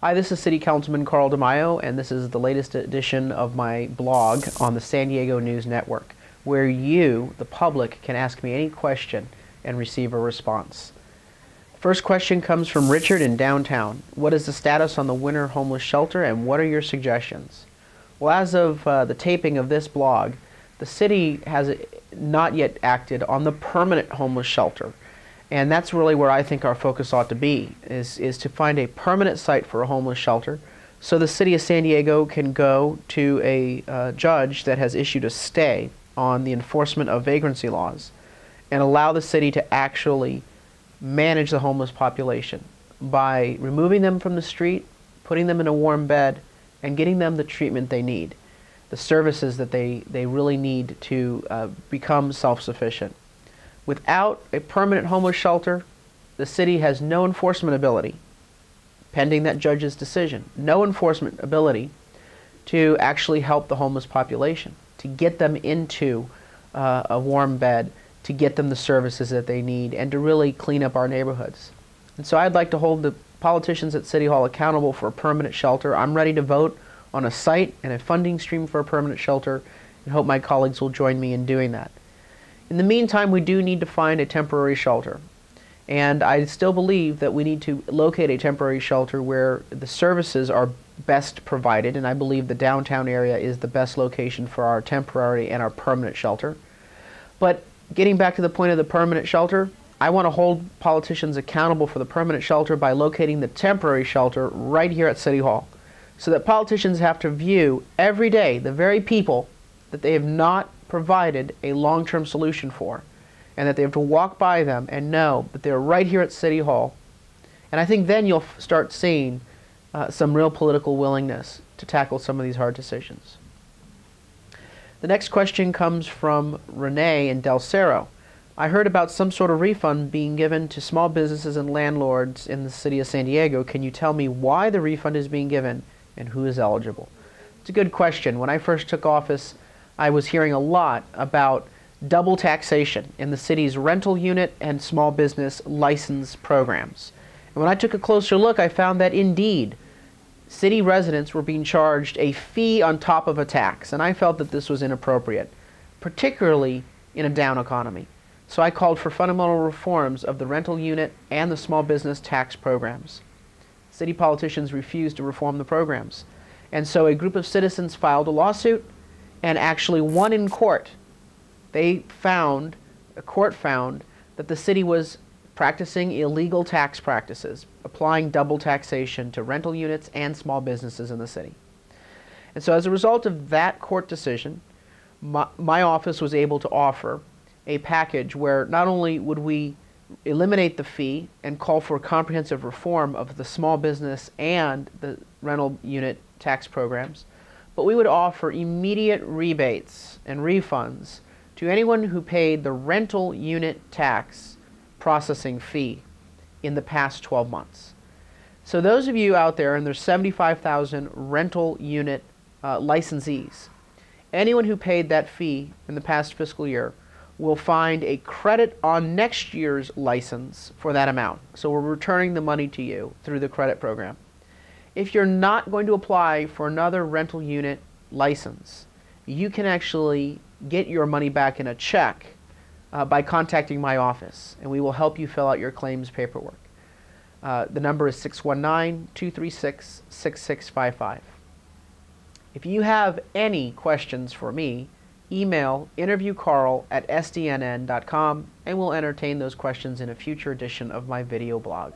Hi, this is City Councilman Carl DeMaio, and this is the latest edition of my blog on the San Diego News Network, where you, the public, can ask me any question and receive a response. First question comes from Richard in downtown. What is the status on the winter homeless shelter, and what are your suggestions? Well, as of the taping of this blog, the city has not yet acted on the permanent homeless shelter. And that's really where I think our focus ought to be, is to find a permanent site for a homeless shelter so the city of San Diego can go to a judge that has issued a stay on the enforcement of vagrancy laws and allow the city to actually manage the homeless population by removing them from the street, putting them in a warm bed, and getting them the treatment they need, the services that they really need to become self-sufficient. Without a permanent homeless shelter, the city has no enforcement ability, pending that judge's decision, no enforcement ability to actually help the homeless population, to get them into a warm bed, to get them the services that they need, and to really clean up our neighborhoods. And so I'd like to hold the politicians at City Hall accountable for a permanent shelter. I'm ready to vote on a site and a funding stream for a permanent shelter, and hope my colleagues will join me in doing that. In the meantime, we do need to find a temporary shelter. And I still believe that we need to locate a temporary shelter where the services are best provided, and I believe the downtown area is the best location for our temporary and our permanent shelter. But getting back to the point of the permanent shelter, I want to hold politicians accountable for the permanent shelter by locating the temporary shelter right here at City Hall, so that politicians have to view every day the very people that they have not provided a long-term solution for, and that they have to walk by them and know that they're right here at City Hall. And I think then you'll start seeing some real political willingness to tackle some of these hard decisions. The next question comes from Renee in Del Cerro. I heard about some sort of refund being given to small businesses and landlords in the city of San Diego. Can you tell me why the refund is being given and who is eligible? It's a good question. When I first took office, I was hearing a lot about double taxation in the city's rental unit and small business license programs. And when I took a closer look, I found that indeed, city residents were being charged a fee on top of a tax, and I felt that this was inappropriate, particularly in a down economy. So I called for fundamental reforms of the rental unit and the small business tax programs. City politicians refused to reform the programs. And so a group of citizens filed a lawsuit and actually won in court. A court found that the city was practicing illegal tax practices, applying double taxation to rental units and small businesses in the city. And so as a result of that court decision, my office was able to offer a package where not only would we eliminate the fee and call for comprehensive reform of the small business and the rental unit tax programs, but we would offer immediate rebates and refunds to anyone who paid the rental unit tax processing fee in the past 12 months. So those of you out there, and there's 75,000 rental unit licensees, anyone who paid that fee in the past fiscal year will find a credit on next year's license for that amount. So we're returning the money to you through the credit program. If you're not going to apply for another rental unit license, you can actually get your money back in a check by contacting my office, and we will help you fill out your claims paperwork. The number is 619-236-6655. If you have any questions for me, email interviewcarl@sdnn.com, and we'll entertain those questions in a future edition of my video blog.